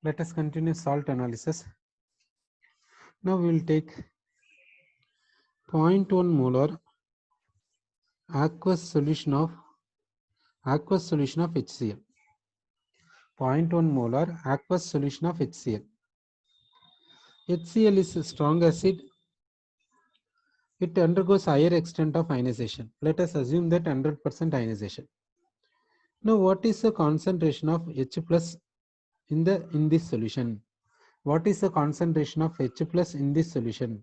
Let us continue salt analysis. Now we will take 0.1 molar aqueous solution of HCl. 0.1 molar aqueous solution of HCl. HCl is a strong acid. It undergoes higher extent of ionization. Let us assume that 100% ionization. Now what is the concentration of H plus in this solution? What is the concentration of H plus in this solution?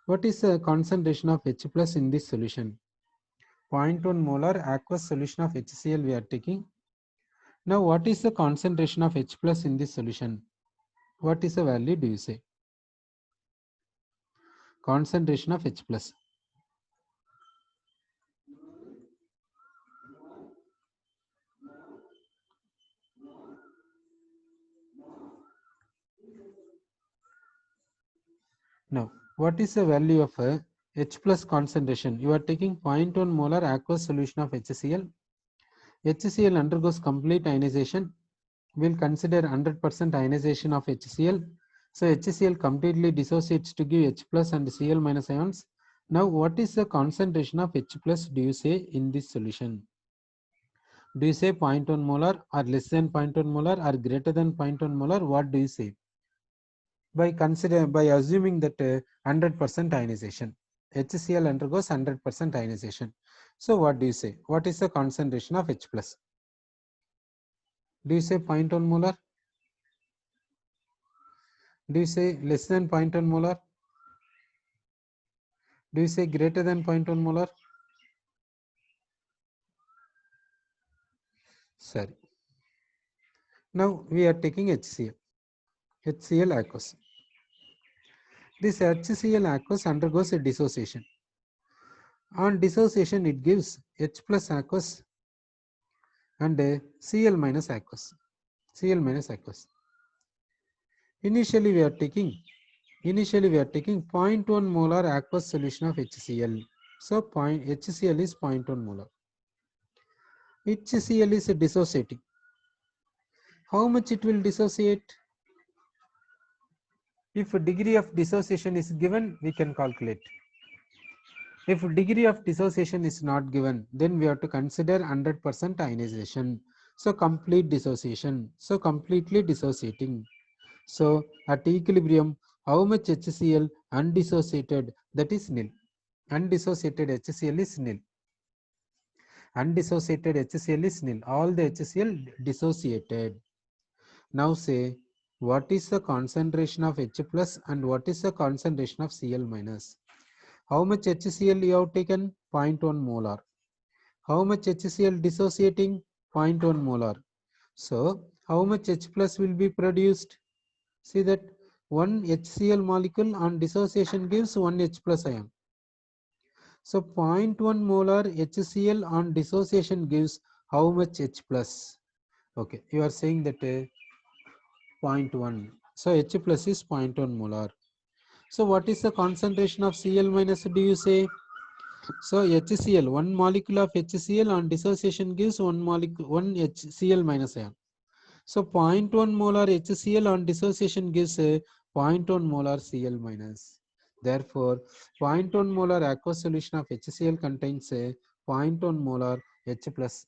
What is the concentration of H plus in this solution? 0.1 molar aqueous solution of HCl we are taking. Now what is the concentration of H plus in this solution? What is the value do you say? Concentration of H plus. Now what is the value of H plus concentration? You are taking 0.1 molar aqueous solution of HCl. HCl undergoes complete ionization. We will consider 100% ionization of HCl. So HCl completely dissociates to give H plus and Cl minus ions. Now what is the concentration of H plus do you say in this solution? Do you say 0.1 molar or less than 0.1 molar or greater than 0.1 molar? What do you say? By assuming that 100% ionization. HCl undergoes 100% ionization. So what do you say? What is the concentration of H plus? Do you say 0.1 molar? Do you say less than 0.1 molar? Do you say greater than 0.1 molar? Sorry. Now we are taking HCl aqueous. This HCl aqueous undergoes a dissociation. On dissociation, it gives H plus aqueous and Cl minus aqueous. Initially we are taking 0.1 molar aqueous solution of HCl. So HCl is 0.1 molar. HCl is dissociating. How much it will dissociate? If a degree of dissociation is given, we can calculate. If degree of dissociation is not given, then we have to consider 100% ionization. So complete dissociation. So completely dissociating. So at equilibrium, how much HCl undissociated? That is nil. Undissociated HCl is nil. Undissociated HCl is nil. All the HCl dissociated. Now say, what is the concentration of H plus and what is the concentration of Cl minus? How much HCl you have taken? 0.1 molar. How much HCl dissociating? 0.1 molar. So how much H plus will be produced? See that one HCl molecule on dissociation gives 1 H plus ion. So 0.1 molar HCl on dissociation gives how much H plus? Okay, you are saying that 0.1. So H plus is 0.1 molar. So what is the concentration of Cl minus do you say? So HCl, one molecule of HCl on dissociation gives one HCl minus ion. So 0.1 molar HCl on dissociation gives a 0.1 molar Cl minus. Therefore, 0.1 molar aqueous solution of HCl contains a 0.1 molar H plus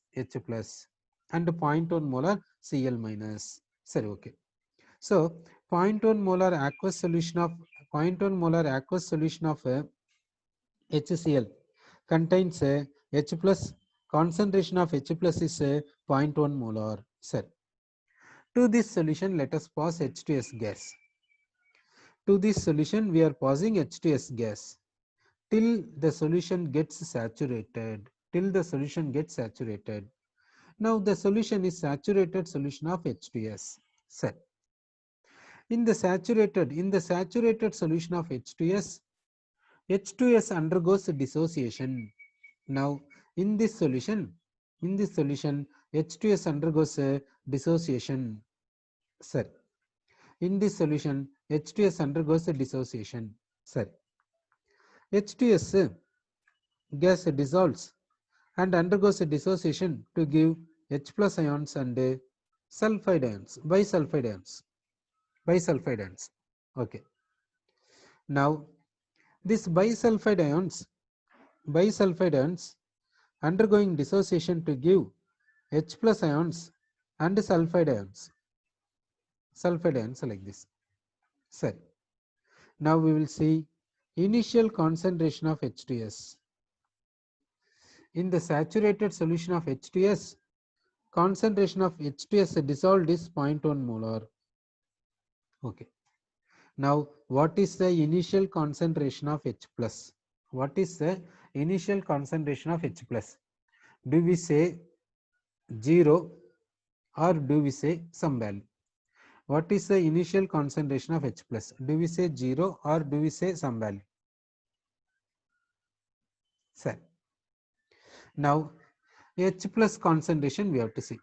and 0.1 molar Cl minus. Sorry, okay. So 0.1 molar aqueous solution of HCl contains a H plus. Concentration of H plus is a 0.1 molar. Sir. To this solution, let us pass H2S gas. To this solution, we are passing H2S gas till the solution gets saturated. Now the solution is saturated solution of H2S. Sir. In the saturated solution of H2S, H2S undergoes dissociation. Now in this solution, H2S undergoes a dissociation. Sir, in this solution, H2S undergoes a dissociation. Sir, H2S gas dissolves and undergoes a dissociation to give H plus ions and sulfide ions, bisulfide ions, bisulfide ions. Okay. Now this bisulfide ions undergoing dissociation to give H plus ions and sulfide ions like this. Sorry. Now we will see initial concentration of H2S. In the saturated solution of H2S, concentration of H2S dissolved is 0.1 molar. Okay. Now, what is the initial concentration of H plus? What is the initial concentration of H plus? Do we say 0 or do we say some value? What is the initial concentration of H plus? Do we say 0 or do we say some value? Sir. Now, H plus concentration we have to see.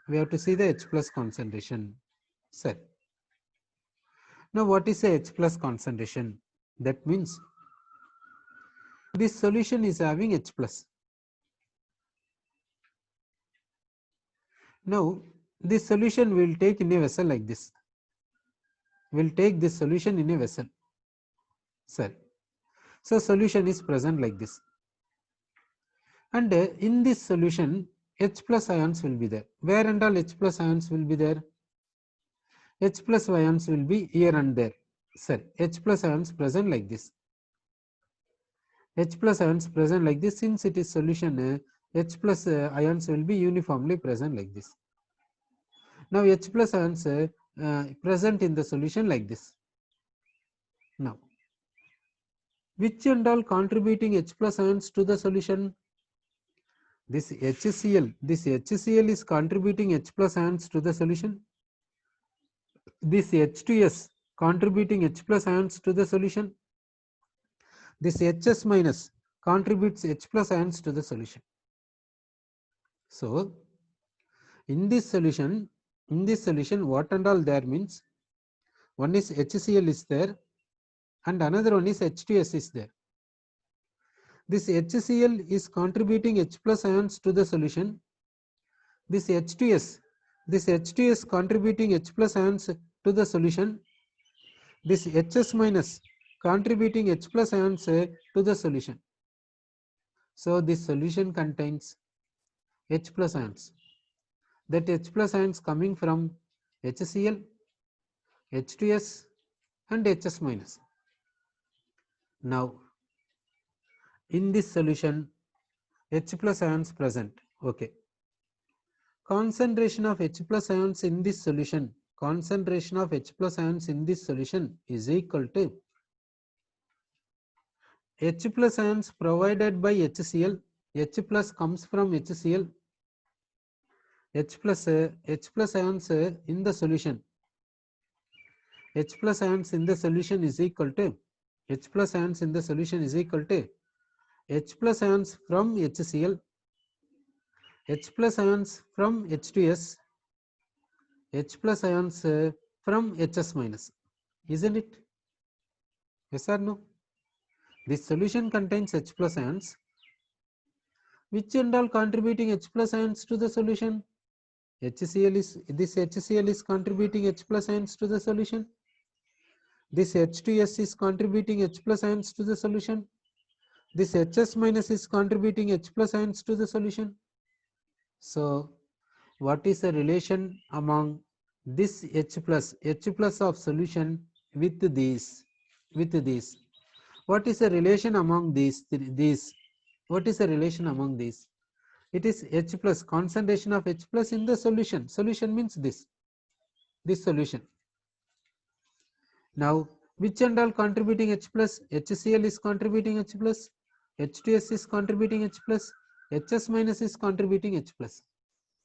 We have to see the H plus concentration. Sir. Now, what is the H plus concentration? That means this solution is having H plus. Now, this solution we will take in a vessel like this. We will take this solution in a vessel. Sir. So, solution is present like this. And in this solution, H plus ions will be there. Where and all H plus ions will be there? H plus ions will be here and there. Sorry, H plus ions present like this. H plus ions present like this. Since it is solution, H plus ions will be uniformly present like this. Now H plus ions present in the solution like this. Now, which and all contributing H plus ions to the solution? This HCl is contributing H plus ions to the solution. This H2S contributing H plus ions to the solution. This HS minus contributes H plus ions to the solution. So, in this solution, what and all there means, one is HCl is there and another one is H2S is there. This HCl is contributing H plus ions to the solution. This H2S contributing H plus ions to the solution. This HS minus contributing H plus ions to the solution. So, this solution contains H plus ions. That H plus ions coming from HCl, H2S and HS minus. Now, in this solution, H plus ions present. Okay. Concentration of H plus ions in this solution, concentration of H plus ions in this solution is equal to H plus ions provided by HCl. H plus comes from HCl. H plus ions in the solution. H plus ions in the solution is equal to H plus ions in the solution is equal to H plus ions from HCl, H plus ions from H2S, H plus ions from HS minus. Isn't it? Yes or no? This solution contains H plus ions. Which and all contributing H plus ions to the solution? HCl is contributing H plus ions to the solution. This H2S is contributing H plus ions to the solution. This HS minus is contributing H plus ions to the solution. So, what is the relation among this H plus of solution with these? What is the relation among these? What is the relation among these? It is H plus, concentration of H plus in the solution. Solution means this solution. Now, which and all contributing H plus? HCl is contributing H plus, H2S is contributing H plus, HS minus is contributing H plus.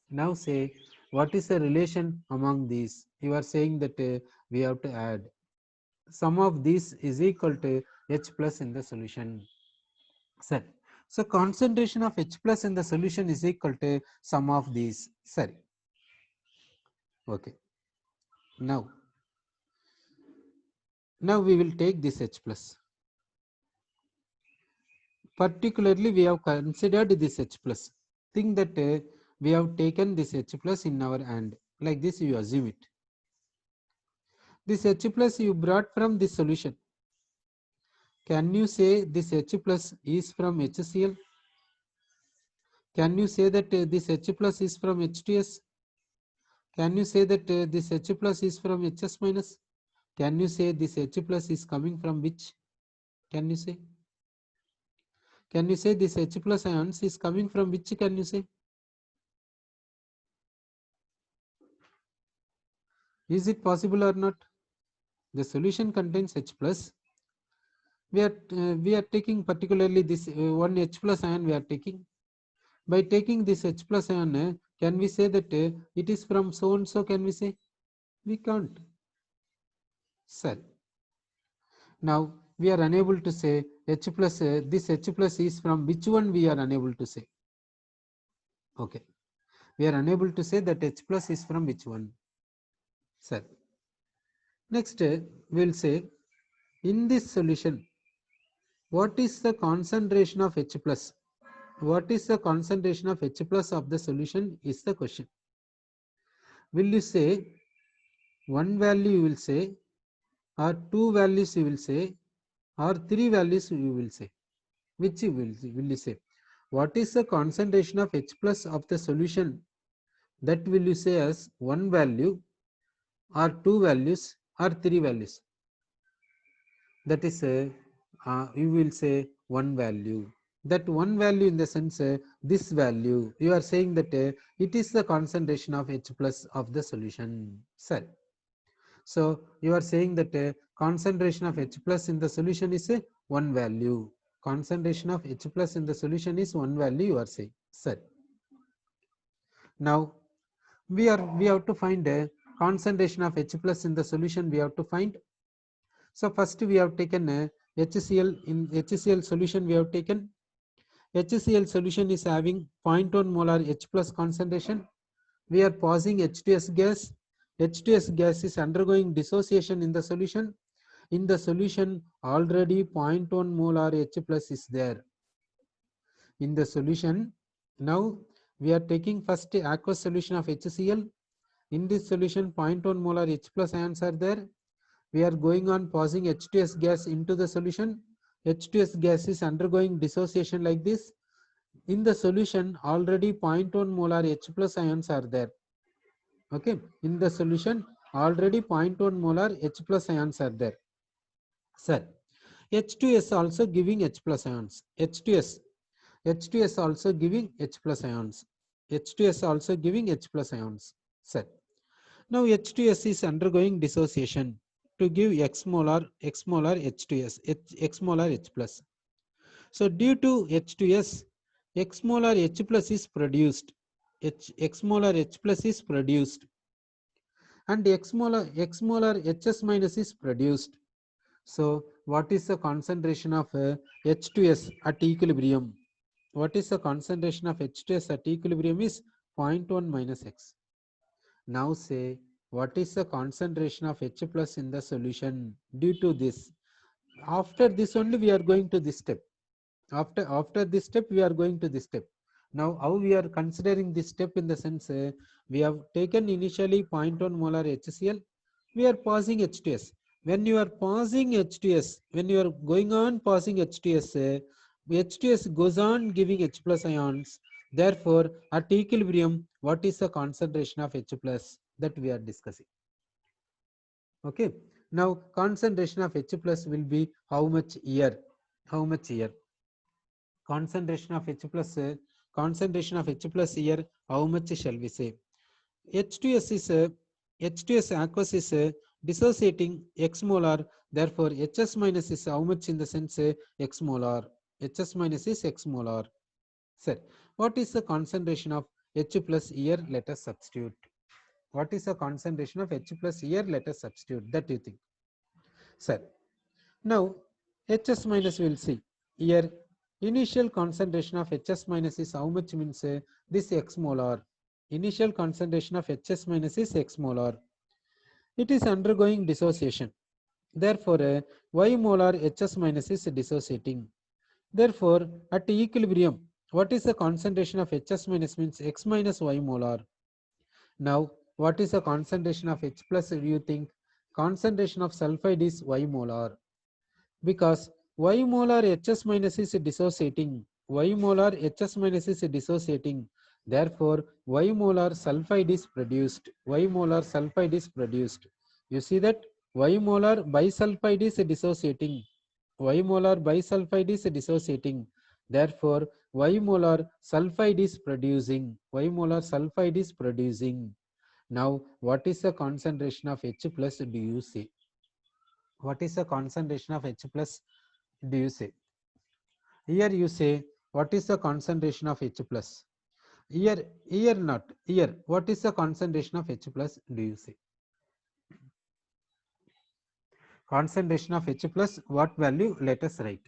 Now say, what is the relation among these? You are saying that we have to add. Sum of these is equal to H plus in the solution. Sorry. So, concentration of H plus in the solution is equal to sum of these. Sorry. Okay. Now we will take this H plus. Particularly, we have considered this H plus. Think that we have taken this H plus in our hand. Like this you assume it. This H plus you brought from this solution. Can you say this H plus is from HCl? Can you say that this H plus is from H2S? Can you say that this H plus is from HS minus? Can you say this H plus is coming from which? Can you say? Can you say this H plus ions is coming from which? Can you say? Is it possible or not? The solution contains H plus. We are taking particularly this one H plus ion we are taking. By taking this H plus ion, can we say that it is from so and so? Can we say? We can't. Sir. Now we are unable to say H plus, this H plus is from which one, we are unable to say. Okay. We are unable to say that H plus is from which one. Sir. Next we will say, in this solution, what is the concentration of H plus? What is the concentration of H plus of the solution is the question. Will you say one value you will say, or two values you will say, or three values you will say? Which you will you say? What is the concentration of H plus of the solution? That will you say as one value, or two values, or three values? That is you will say one value. That one value in the sense this value, you are saying that it is the concentration of H plus of the solution. Sir. So you are saying that concentration of H plus in the solution is one value. Concentration of H plus in the solution is one value, you are saying. Sir. Now we have to find a concentration of H plus in the solution. We have to find. So first we have taken HCl. In HCl solution we have taken HCl solution is having 0.1 molar H plus concentration. We are passing H2S gas. H2S gas is undergoing dissociation in the solution. In the solution already 0.1 molar H plus is there. In the solution, now we are taking first aqueous solution of HCl. In this solution 0.1 molar H plus ions are there. We are going on passing H2S gas into the solution. H2S gas is undergoing dissociation like this. In the solution already 0.1 molar H plus ions are there. Okay, in the solution already 0.1 molar H plus ions are there. Sir, H2S also giving H plus ions. H2S also giving H plus ions. H2S also giving H plus ions. Sir, now H2S is undergoing dissociation to give X molar H2S, X molar H plus. So due to H2S, X molar H plus is produced. X molar H plus is produced, and X molar HS minus is produced. So what is the concentration of H2S at equilibrium? What is the concentration of H2S at equilibrium is 0.1 minus X. Now say, what is the concentration of H plus in the solution due to this? After this only we are going to this step. After this step we are going to this step. Now how we are considering this step in the sense we have taken initially 0.1 molar HCl, we are passing H2S. When you are passing H2S, when you are going on passing H2S, H2S goes on giving H plus ions. Therefore at equilibrium, what is the concentration of H plus, that we are discussing. Okay, now concentration of H plus will be how much here? How much here? Concentration of H plus, here, how much shall we say? H2S is H2S aqueous is dissociating X molar. Therefore HS minus is how much in the sense X molar. HS minus is X molar. Sir, what is the concentration of H plus here? Let us substitute. What is the concentration of H plus here? Let us substitute. That you think. Sir, now HS minus we will see here. Initial concentration of HS minus is how much, means this X molar. Initial concentration of HS minus is X molar. It is undergoing dissociation. Therefore Y molar HS minus is dissociating. Therefore at equilibrium, what is the concentration of HS minus, means X minus Y molar. Now what is the concentration of H plus? You think concentration of sulfide is Y molar, because Y molar Hs minus is dissociating. Y molar Hs minus is dissociating. Therefore, Y molar sulfide is produced. Y molar sulfide is produced. You see that Y molar bisulfide is dissociating. Y molar bisulfide is dissociating. Therefore, Y molar sulfide is producing. Y molar sulfide is producing. Now, what is the concentration of H plus, do you see? What is the concentration of H plus, do you say? Here you say, what is the concentration of H plus? Here not. Here, what is the concentration of H plus, do you say? Concentration of H plus, what value? Let us write.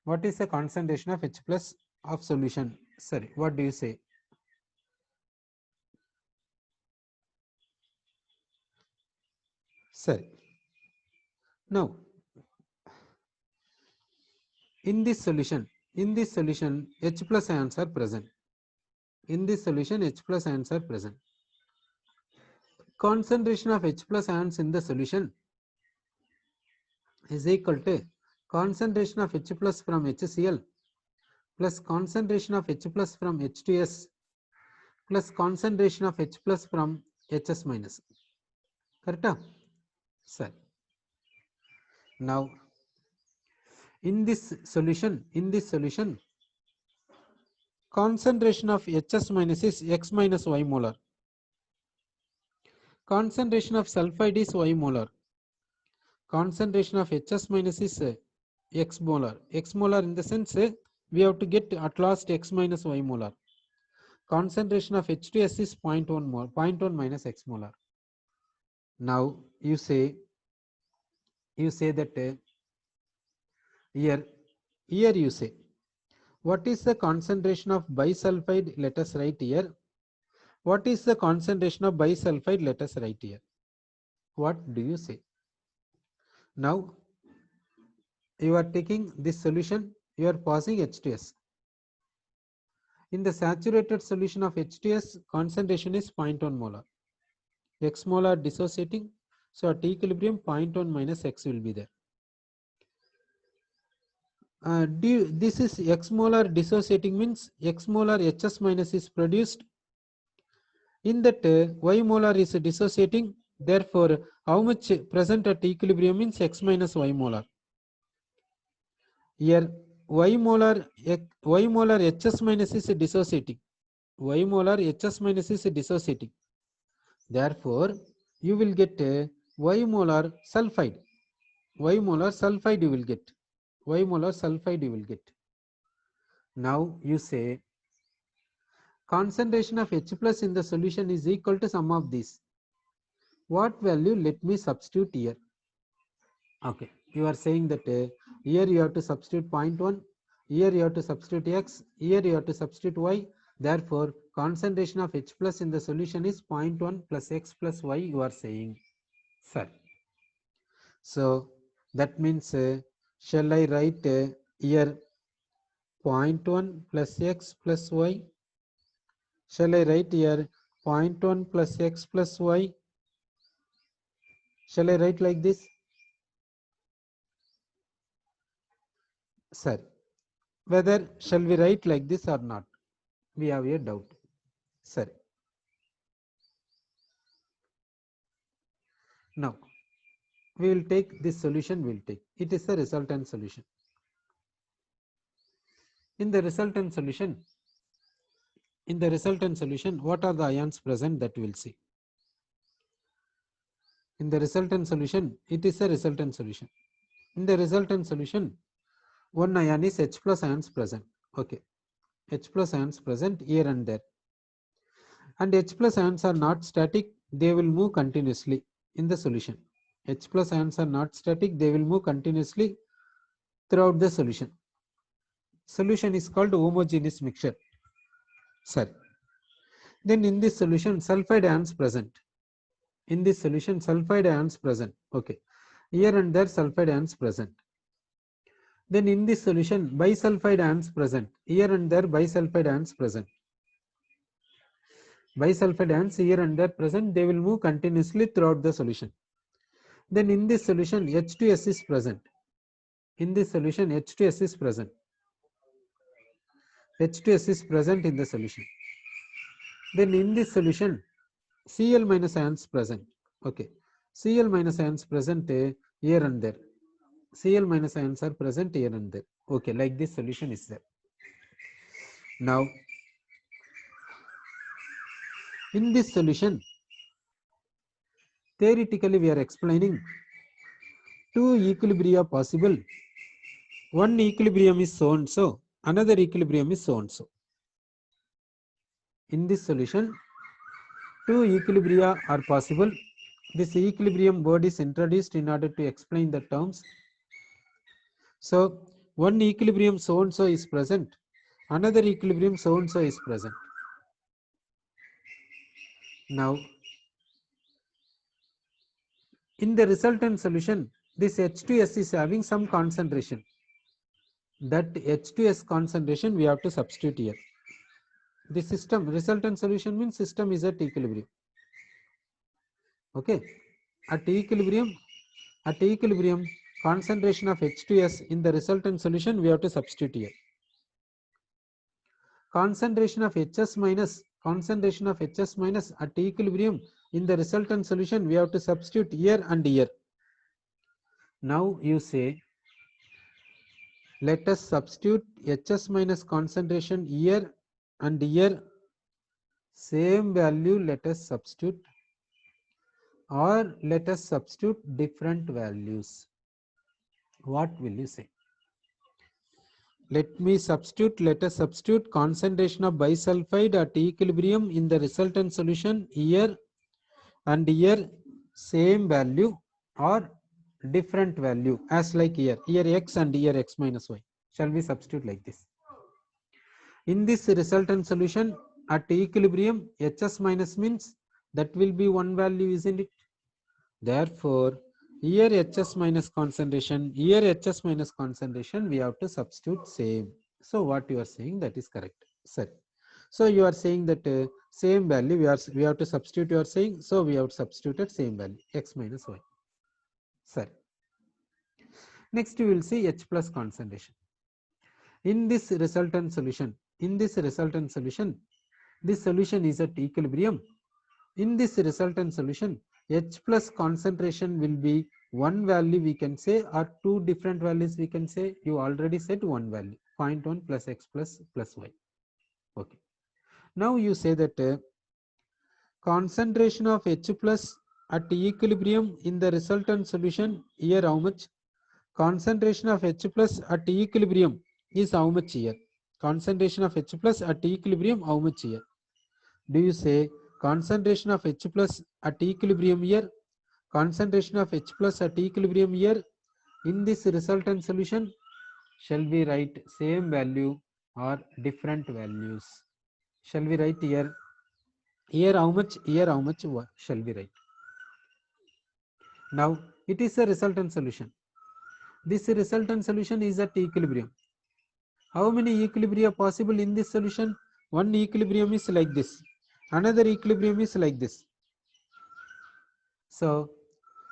What is the concentration of H plus of solution? Sorry, what do you say? Sorry. Now, in this solution, H plus ions are present. In this solution, H plus ions are present. Concentration of H plus ions in the solution is equal to concentration of H plus from HCl plus concentration of H plus from H2S plus concentration of H plus from Hs minus. Correct? Sir. Now, in this solution, concentration of Hs minus is X minus Y molar. Concentration of sulfide is Y molar. Concentration of Hs minus is X molar. X molar in the sense we have to get at last X minus Y molar. Concentration of H2S is 0.1 mole, 0.1 minus X molar. Now you say that here you say, what is the concentration of bisulfide? Let us write here. What is the concentration of bisulfide? Let us write here. What do you say? Now you are taking this solution, you are passing H2S. In the saturated solution of H2S, concentration is 0.1 molar. X molar dissociating, so at equilibrium 0.1 minus X will be there. This is X molar dissociating, means X molar Hs minus is produced. In that Y molar is dissociating, therefore how much present at equilibrium means X minus Y molar. Here Y molar Hs minus is dissociating. Y molar Hs minus is dissociating. Therefore, you will get Y molar sulfide. Y molar sulfide you will get. Y molar sulfide you will get. Now you say concentration of H plus in the solution is equal to sum of these. What value? Let me substitute here. Okay, you are saying that here you have to substitute 0.1, here you have to substitute X, here you have to substitute Y. Therefore, concentration of H plus in the solution is 0.1 plus X plus Y, you are saying, sir. So that means, shall I write here 0.1 plus X plus Y? Shall I write here 0.1 plus X plus Y? Shall I write like this? Sir, whether shall we write like this or not? We have a doubt. Sir. Now, we will take this solution, we will take. It is the resultant solution. In the resultant solution, what are the ions present, that we will see. In the resultant solution, it is a resultant solution. In the resultant solution, one ion is H plus ions present. Okay, H plus ions present here and there. And H plus ions are not static, they will move continuously in the solution. H plus ions are not static, they will move continuously throughout the solution. Solution is called homogeneous mixture. Sir. Then in this solution, sulfide ions present. In this solution, sulfide ions present. Okay. Here and there sulfide ions present. Then in this solution, bisulfide ions present. Here and there bisulfide ions present. Bisulfide ions here and there present. They will move continuously throughout the solution. Then in this solution, H2S is present. In this solution, H2S is present. H2S is present in the solution. Then in this solution, Cl minus ions present. Okay. Cl minus ions present here and there. Cl minus ions are present here and there. Okay, like this solution is there. Now, in this solution, theoretically we are explaining two equilibria possible. One equilibrium is so and so, another equilibrium is so and so. In this solution, two equilibria are possible. This equilibrium word is introduced in order to explain the terms. So, one equilibrium so and so is present, another equilibrium so and so is present. Now, in the resultant solution, this H2S is having some concentration. That H2S concentration we have to substitute here. The system, resultant solution means system is at equilibrium. Okay. At equilibrium, concentration of H2S in the resultant solution we have to substitute here. Concentration of HS minus at equilibrium in the resultant solution we have to substitute here and here. Now you say, let us substitute HS minus concentration here and here, same value let us substitute, or let us substitute different values. What will you say? Let us substitute concentration of bisulfide at equilibrium in the resultant solution here and here, same value or different value, as like here X and here X minus Y. Shall we substitute like this? In this resultant solution at equilibrium, HS minus means that will be one value, isn't it? Therefore, here HS minus concentration, here HS minus concentration, we have to substitute same. So what you are saying, that is correct, sir. So you are saying that same value we have to substitute, you are saying, so we have substituted same value, X minus Y. Sir. Next we will see H plus concentration. In this resultant solution, this solution is at equilibrium. In this resultant solution, H plus concentration will be one value we can say, or two different values we can say. You already said one value, 0.1 plus X plus Y. Okay. Now you say that concentration of H plus at equilibrium in the resultant solution, here how much? Concentration of H plus at equilibrium is how much here? Concentration of H plus at equilibrium, how much here? Do you say concentration of H plus at equilibrium here, concentration of H plus at equilibrium here? In this resultant solution, shall we write same value or different values? Shall we write here? Here how much? Here how much? Shall we write? Now it is a resultant solution. This resultant solution is at equilibrium. How many equilibria possible in this solution? One equilibrium is like this, another equilibrium is like this. So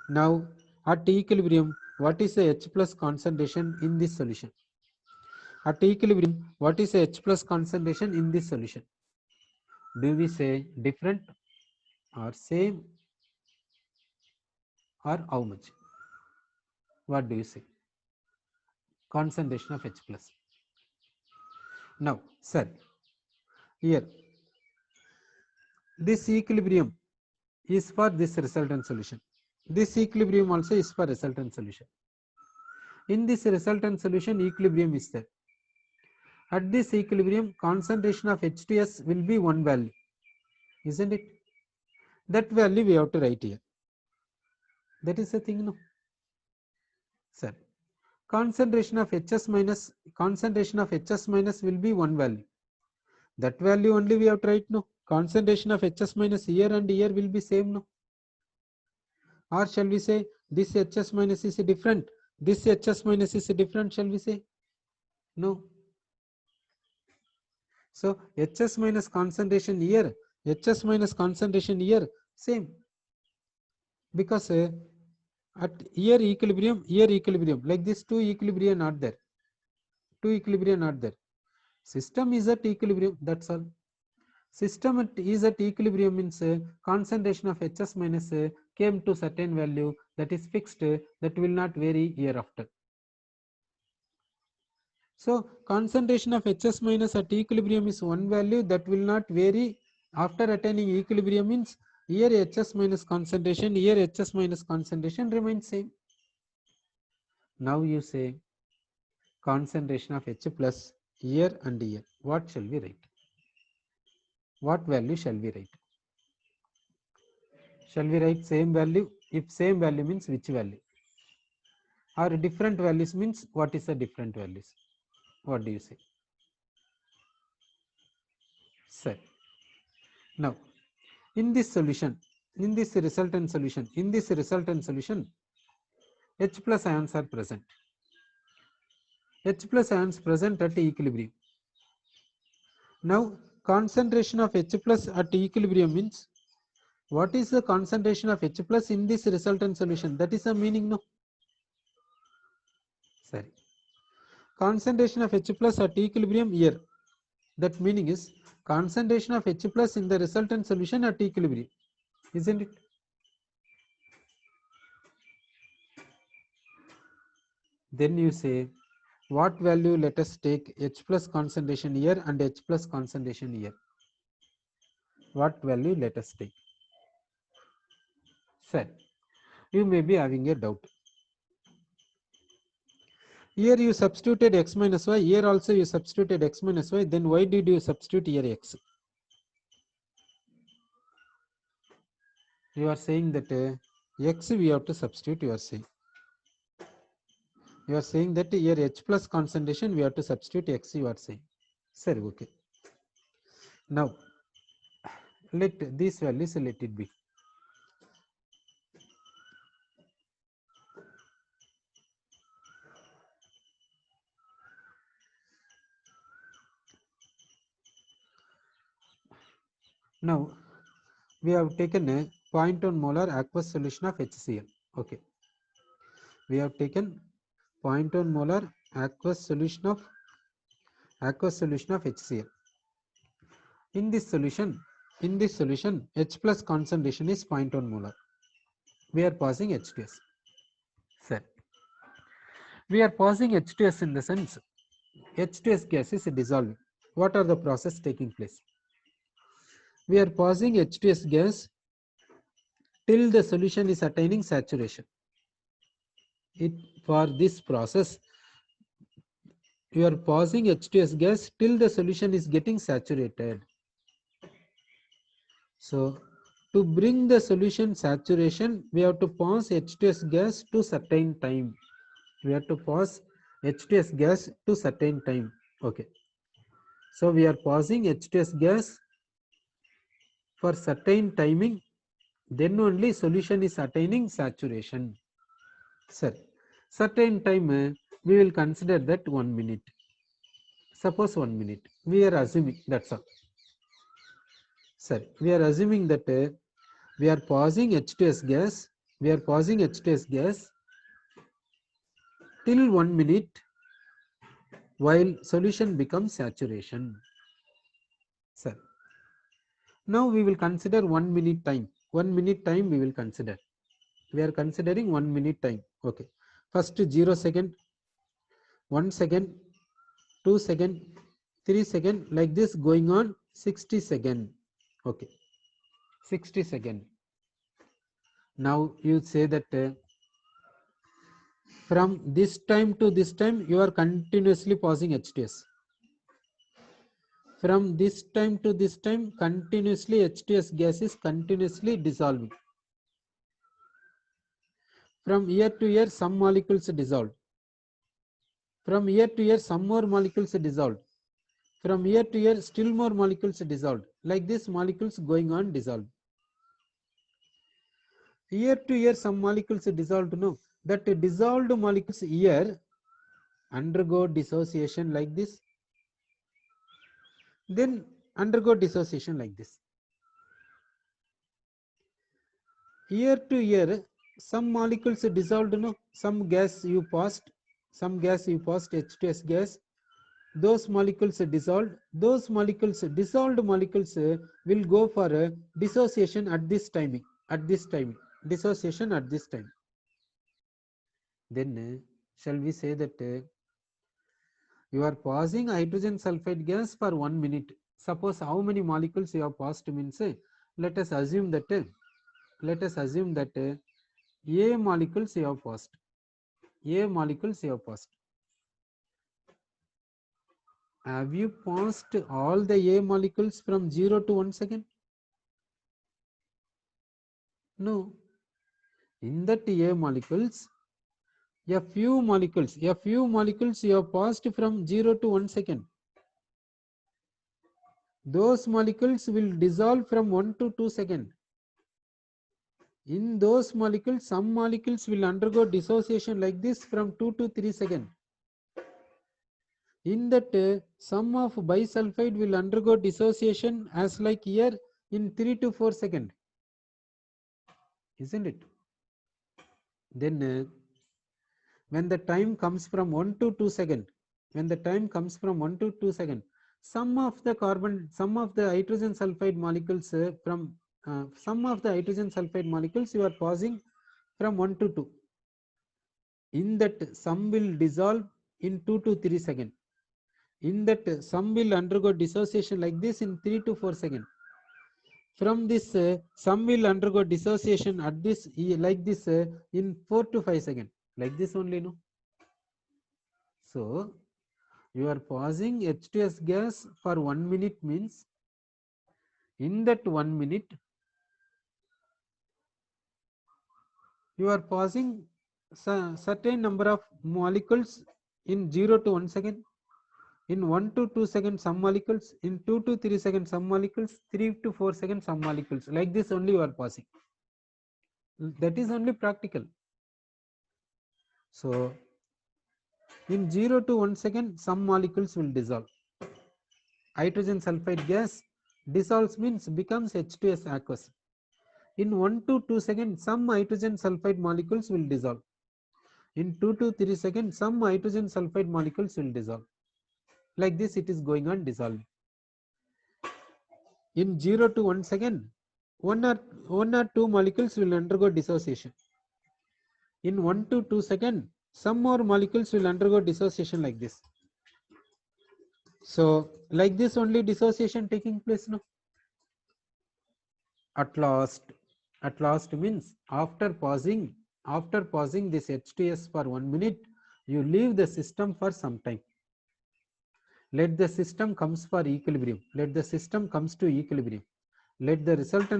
now at equilibrium, what is the H plus concentration in this solution? At equilibrium, what is the H plus concentration in this solution? Do we say different or same or how much? What do you say? Concentration of H plus. Now, sir, here this equilibrium is for this resultant solution. This equilibrium also is for resultant solution. In this resultant solution, equilibrium is there. At this equilibrium, concentration of H2S will be one value, isn't it? That value we have to write here. That is the thing, no? Sir, concentration of HS minus will be one value. That value only we have to write, no? concentration of HS minus here and here will be same, no? Or shall we say this HS minus is different, this HS minus is different, shall we say? No. So HS minus concentration here, HS minus concentration here, same. Because at here equilibrium, like this two equilibrium not there. Two equilibrium not there. System is at equilibrium, that's all. System is at equilibrium means concentration of HS minus came to certain value that is fixed, that will not vary hereafter. So concentration of HS minus at equilibrium is one value that will not vary after attaining equilibrium, means here HS minus concentration, here HS minus concentration remains same. Now you say concentration of H plus here and here. What shall we write? What value shall we write? Shall we write same value? If same value means which value? Or different values means what is the different values? What do you say? Sir. Now, in this solution, in this resultant solution, H plus ions are present. H plus ions present at equilibrium. Now, concentration of H plus at equilibrium means what is the concentration of H plus in this resultant solution? That is the meaning, no? Sorry. Concentration of H plus at equilibrium here. That meaning is concentration of H plus in the resultant solution at equilibrium, isn't it? Then you say what value, let us take H plus concentration here and H plus concentration here. What value let us take? Sir, you may be having a doubt. Here you substituted x minus y, here also you substituted x minus y, then why did you substitute here x? You are saying that x we have to substitute, you are saying. You are saying that here H plus concentration we have to substitute x, you are saying. Sir, okay. Now, let these values, let it be. Now, we have taken a 0.1 molar aqueous solution of HCl. Okay. We have taken 0.1 molar aqueous solution of HCl. In this solution, H plus concentration is 0.1 molar. We are passing H2S. Sir, we are passing H2S in the sense H2S gas is dissolving. What are the process taking place? We are passing H2S gas till the solution is attaining saturation. For this process, you are passing H2S gas till the solution is getting saturated. So, to bring the solution saturation, we have to pass H2S gas to certain time. We have to pass H2S gas to certain time. Okay. So, we are passing H2S gas for certain timing, then only solution is attaining saturation. Sir, certain time we will consider that 1 minute. Suppose 1 minute. We are assuming, that's all. Sir, we are assuming that we are passing H2S gas. We are passing H2S gas till 1 minute while solution becomes saturation. Sir, now we will consider 1 minute time. 1 minute time we will consider. We are considering 1 minute time. Okay. First 0 second, 1 second, 2 second, 3 second, like this going on 60 second. Okay. 60 second. Now you say that from this time to this time you are continuously passing H2S. From this time to this time continuously H2S gas is continuously dissolving. From year to year some molecules dissolved. From year to year some more molecules dissolved. From year to year, still more molecules dissolved. Like this, molecules going on dissolved. Year to year, some molecules dissolved. No, that dissolved molecules here undergo dissociation like this, then undergo dissociation like this. Year to year, some molecules dissolved. No, some gas you passed, H2S gas. Those molecules dissolved. Those molecules, dissolved molecules, will go for dissociation at this timing. Dissociation at this time. Then shall we say that you are passing hydrogen sulfide gas for 1 minute. Suppose how many molecules you have passed means, let us assume that A molecules you have passed. Have you passed all the A molecules from 0 to 1 second? No. In that A molecules, a few molecules you have passed from 0 to 1 second. Those molecules will dissolve from 1 to 2 seconds. In those molecules, some molecules will undergo dissociation like this from 2 to 3 seconds. In that, some of bisulfide will undergo dissociation as like here in 3 to 4 seconds. Isn't it? Then when the time comes from 1 to 2 seconds, some of the hydrogen sulfide molecules you are passing from 1 to 2. In that, some will dissolve in 2 to 3 seconds. In that, some will undergo dissociation like this in 3 to 4 seconds. From this, some will undergo dissociation at this like this in 4 to 5 seconds. Like this only, no? So you are passing H2S gas for 1 minute means, in that 1 minute you are passing certain number of molecules in 0 to 1 second, in 1 to 2 seconds some molecules, in 2 to 3 seconds some molecules, 3 to 4 seconds some molecules. Like this only you are passing. That is only practical. So in 0 to 1 second some molecules will dissolve. Hydrogen sulfide gas dissolves means becomes H2S aqueous. In 1 to 2 seconds some hydrogen sulfide molecules will dissolve. In 2 to 3 seconds some hydrogen sulfide molecules will dissolve. Like this it is going on dissolving. In 0 to 1 second, one or two molecules will undergo dissociation. In 1 to 2 seconds, some more molecules will undergo dissociation like this. So like this only dissociation taking place, no? At last means after pausing this H2S for 1 minute, you leave the system for some time. Let the system comes for equilibrium. Let the resultant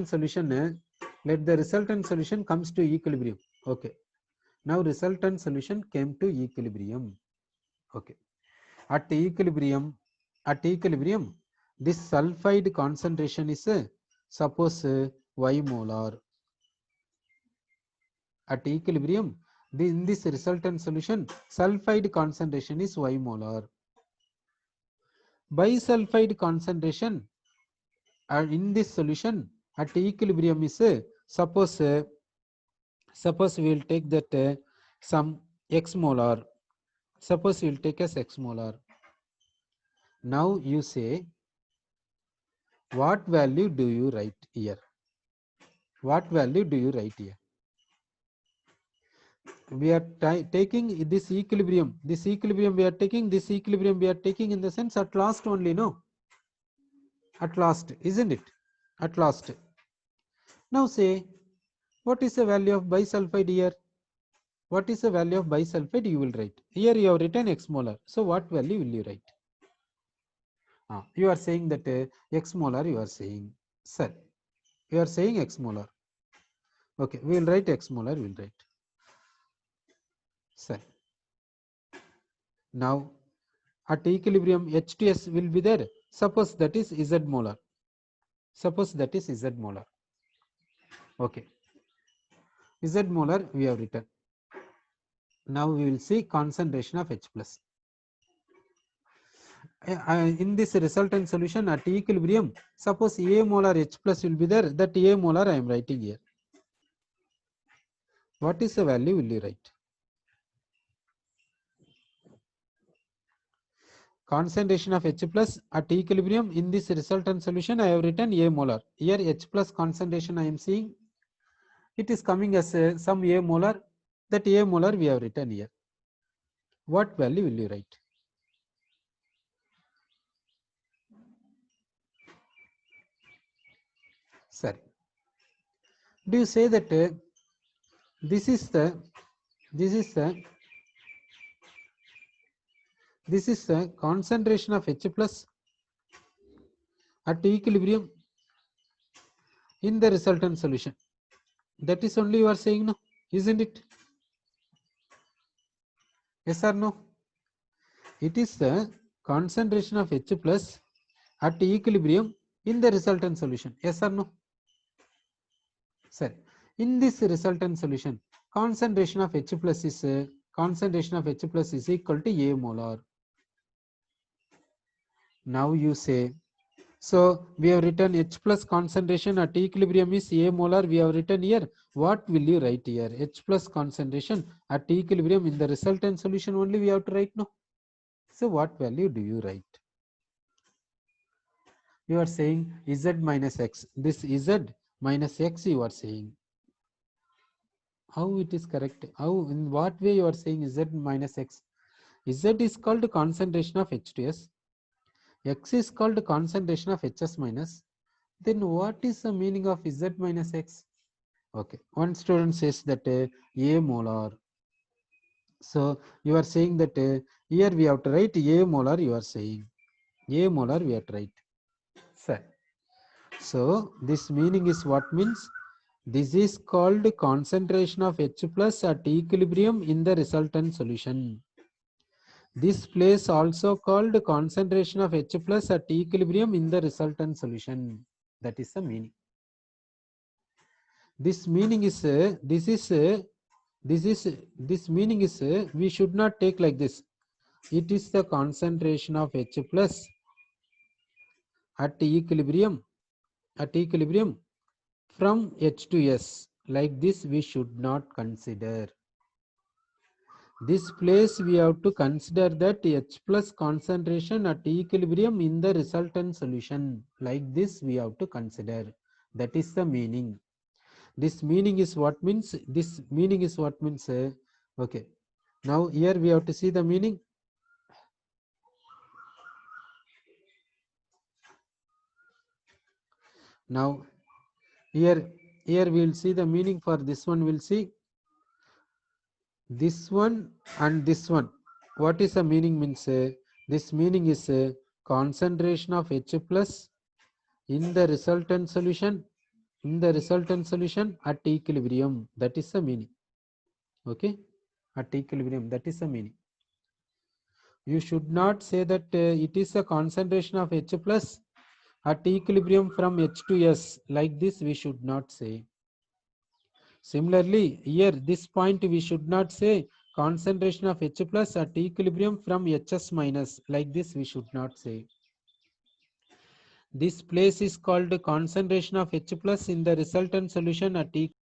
solution comes to equilibrium. Okay. Now resultant solution came to equilibrium. Okay. At equilibrium, this sulfide concentration is suppose Y molar. At equilibrium, in this resultant solution, sulfide concentration is Y molar. Bisulfide concentration in this solution at equilibrium is suppose we will take that some X molar. Suppose we will take as X molar. Now you say, what value do you write here? We are taking this equilibrium. We are taking in the sense at last only, no? At last, isn't it? At last. Now say, what is the value of bisulfide here? What is the value of bisulfide? You will write. Here you have written X molar. So what value will you write? You are saying that X molar, you are saying, sir, you are saying X molar. Okay, we will write X molar, we will write. Sir. Now at equilibrium H to S will be there. Suppose that is Z molar. Suppose that is Z molar. Okay. Z molar we have written. Now we will see concentration of H plus. In this resultant solution at equilibrium, suppose A molar H plus will be there. That A molar I am writing here. What is the value will you write? Concentration of H plus at equilibrium in this resultant solution I have written A molar. Here H plus concentration I am seeing. It is coming as some A molar. That A molar we have written here. What value will you write? Sorry. Do you say that this is the concentration of H plus at equilibrium in the resultant solution? That is only you are saying, no, isn't it? Yes or no? It is the concentration of H plus at equilibrium in the resultant solution. Yes or no? Sir, in this resultant solution, concentration of H plus is equal to A molar. Now you say, so we have written H plus concentration at equilibrium is A molar. We have written here. What will you write here? H plus concentration at equilibrium in the resultant solution only we have to write, no? So what value do you write? You are saying Z minus X. This Z minus X you are saying. How it is correct? How, in what way you are saying Z minus X? Z is called concentration of H2S. X is called concentration of HS minus. Then what is the meaning of Z minus X? Okay, one student says that A molar. So you are saying that here we have to write A molar. You are saying A molar we have to write. Sir. So this meaning is what means? This is called concentration of H plus at equilibrium in the resultant solution. This place also called concentration of H plus at equilibrium in the resultant solution. That is the meaning. This meaning is we should not take like this. It is the concentration of H plus at equilibrium from H to S. Like this we should not consider. This place we have to consider that H plus concentration at equilibrium in the resultant solution. Like this we have to consider. That is the meaning. This meaning is what means? Okay. Now here we have to see the meaning. Now here we will see the meaning for this one. We'll see this one and this one. What is the meaning means? This meaning is concentration of H plus in the resultant solution at equilibrium. That is the meaning. Okay, at equilibrium, that is the meaning. You should not say that it is a concentration of H plus at equilibrium from H to S. Like this we should not say. Similarly, here this point we should not say concentration of H plus at equilibrium from HS minus. Like this we should not say. This place is called concentration of H plus in the resultant solution at equilibrium.